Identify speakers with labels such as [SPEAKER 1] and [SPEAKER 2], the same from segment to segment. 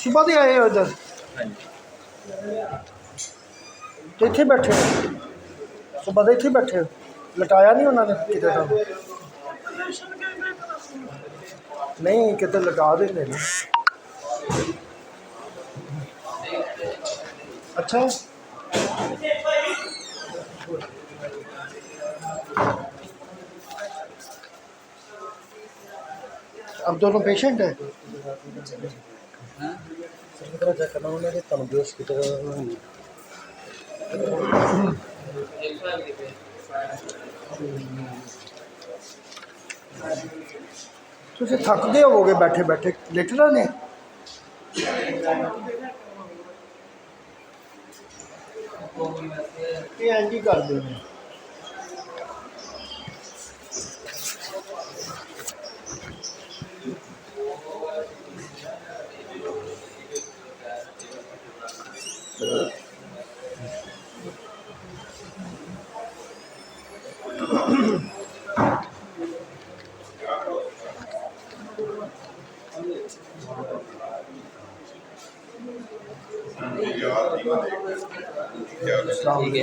[SPEAKER 1] सुबह दे आए हो इधर तो इतने बैठे हो सुबह तो इतने बैठे हो लटाया नहीं उन्होंने कितने तो नहीं कितने लटा देंगे ना अच्छा अब दोनों पेशेंट है चेक करना उन्होंने बेहोश की तरह तुझे थक गए होगे बैठे बैठे लेटना ने इंज ही कर देने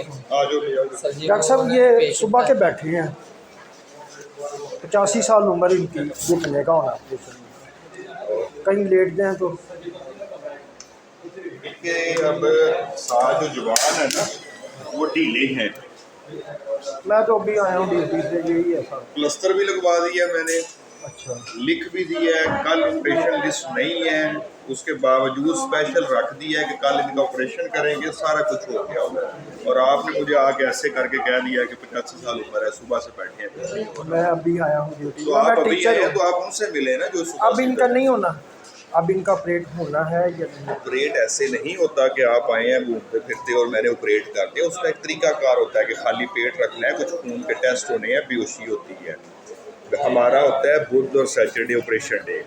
[SPEAKER 1] डॉक्टर साहब ये सुबह के बैठे हैं 85 साल उम्र इनकी घुटने का होना ऑपरेशन कहीं लेट गए तो
[SPEAKER 2] इनके अब साह जो जुबान है ना वो ढीले हैं।
[SPEAKER 1] मैं तो अभी आया हूँ ड्यूटी से यही है सर
[SPEAKER 2] प्लस्तर भी लगवा दिया मैंने
[SPEAKER 1] अच्छा
[SPEAKER 2] लिख भी दिया है कल ऑपरेशन लिस्ट नहीं है उसके बावजूद स्पेशल रख दिया है कि कल इनका ऑपरेशन करेंगे सारा कुछ हो गया होगा और आपने मुझे आके ऐसे करके कह दिया कि 85 साल उम्र है सुबह से बैठे हैं
[SPEAKER 1] मैं अभी आया हूँ ड्यूटी
[SPEAKER 2] तो आप अभी आए तो आप उनसे मिले ना जो सुबह
[SPEAKER 1] अब इनका नहीं होना अब इनका ऑपरेट होना है या नहीं
[SPEAKER 2] ऑपरेट ऐसे नहीं होता कि आप आए हैं घूमते फिरते और मैंने ऑपरेट कर दिया उसका एक तरीकाकार होता है कि खाली पेट रखना है कुछ खून के टेस्ट होने हैं बेहोशी होती है हमारा होता है बुध और सैटरडे ऑपरेशन डे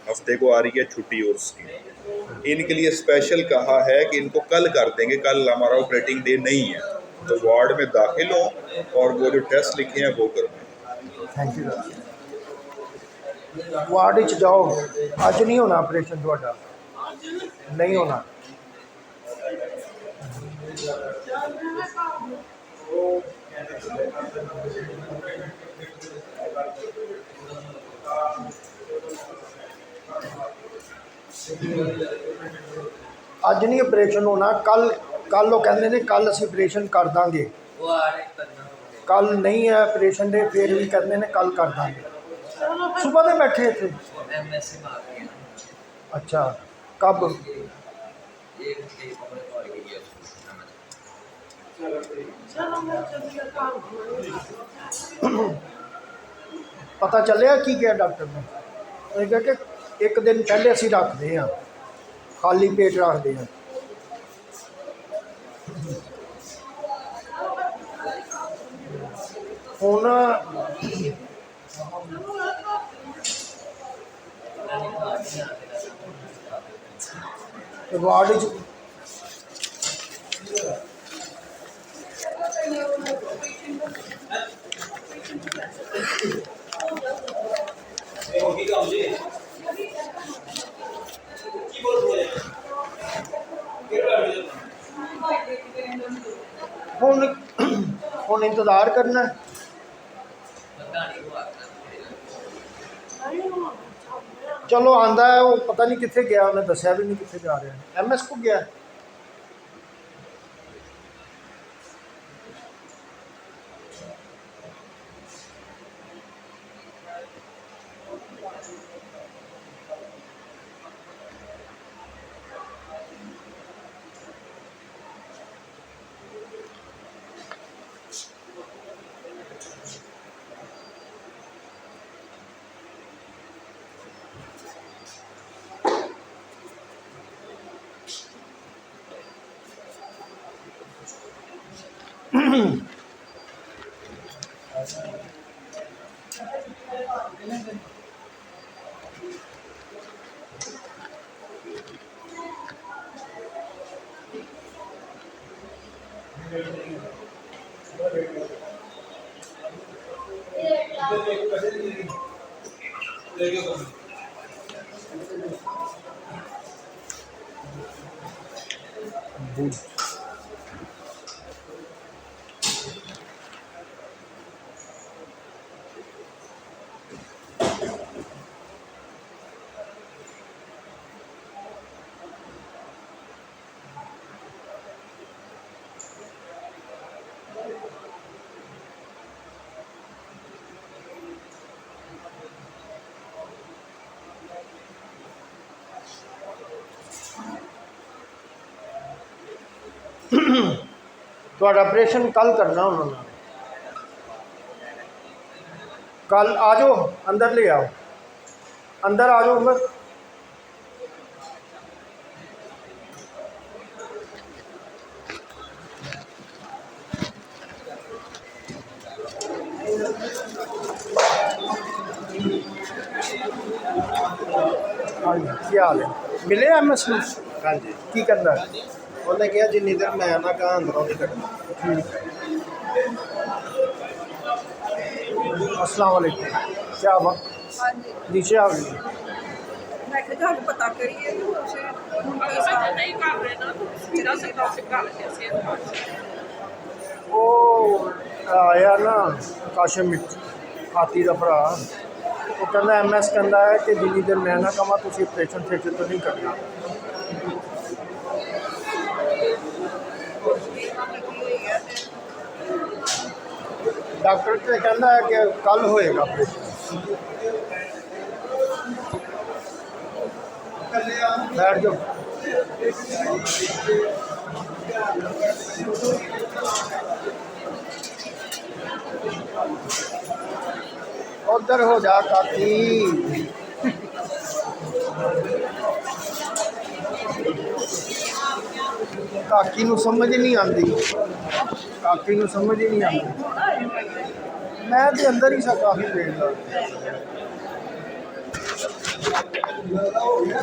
[SPEAKER 2] हफ्ते को आ रही है छुट्टी और उसकी इनके लिए स्पेशल कहा है कि इनको कल कर देंगे कल हमारा ऑपरेटिंग डे नहीं है तो वार्ड में दाखिल हो और वो जो टेस्ट लिखे हैं वो करवाएं।
[SPEAKER 1] थैंक यू वार्ड च जाओ अज नहीं होना ऑपरेशन थोड़ा नहीं होना अज नहीं ऑपरेशन होना कल कल वो कहते हैं कल असीं ऑपरेशन कर देंगे कल नहीं है ऑपरेशन डे फिर भी कहते हैं कल कर देंगे सुबह तो बैठे थे अच्छा कब पता चलिया की क्या डॉक्टर ने कहा कि एक दिन पहले असीं रखते हैं खाली पेट रखते हैं हुण वार्ड हुण इंतज़ार करना है चलो आंदा है वो पता नहीं कितने गया उन्हें दसिया भी नहीं कितने जा रहे हैं MS को गया ਤੁਹਾਡਾ ਆਪਰੇਸ਼ਨ ਕੱਲ ਕਰਨਾ ਉਹਨਾਂ ਨੇ। ਕੱਲ ਆ ਜਾਓ, ਅੰਦਰ ਲੈ ਆਓ, ਅੰਦਰ ਆ ਜਾਓ। ਬਸ ਹਾਂਜੀ, ਕੀ ਹਾਲ ਹੈ? ਮਿਲੇ ਐਮਐਸ ਨੂੰ?
[SPEAKER 3] ਹਾਂਜੀ,
[SPEAKER 1] ਕੀ ਕਰਨਾ?
[SPEAKER 3] ਉਹਨੇ ਕਿਹਾ ਜਿੰਨੀ ਦੇਰ ਮੈਂ ਨਾ ਕਹਾਂ ਅੰਦਰੋਂ ਨਹੀਂ ਕੱਢਣਾ।
[SPEAKER 1] ठीक अस्सलाम वालेकुम। क्या बात?
[SPEAKER 4] हाँ जी,
[SPEAKER 1] नीचे आ गई।
[SPEAKER 4] मैं क्या ਤੁਹਾਨੂੰ ਪਤਾ ਕਰੀਏ ਤੁਸੀਂ ਹੁਣ ਕੀ
[SPEAKER 5] ਅਗਰ ਨਹੀਂ ਕਰ ਰਹੇ ਨਾ ਤਾਂ ਸਿੱਧਾ ਸਿੱਧਾ ਸਿੱਧਾ ਲੈਂਦੇ ਸੀ
[SPEAKER 1] वो आया ना काशिम हाथी का भरा, वो कहना MS कहता है कि जिन्नी देर मैं ना कहा तुम ऑपरेशन थिएटर तो नहीं करना। डॉक्टर तो कहना है कि कल होएगा ऑपरेशन। बैठ जाओ। उधर हो जा काकी। काकी नू समझ नहीं आती, काकी नू समझ ही नहीं आती। मैं तो अंदर ही सा काफ़ी देर ला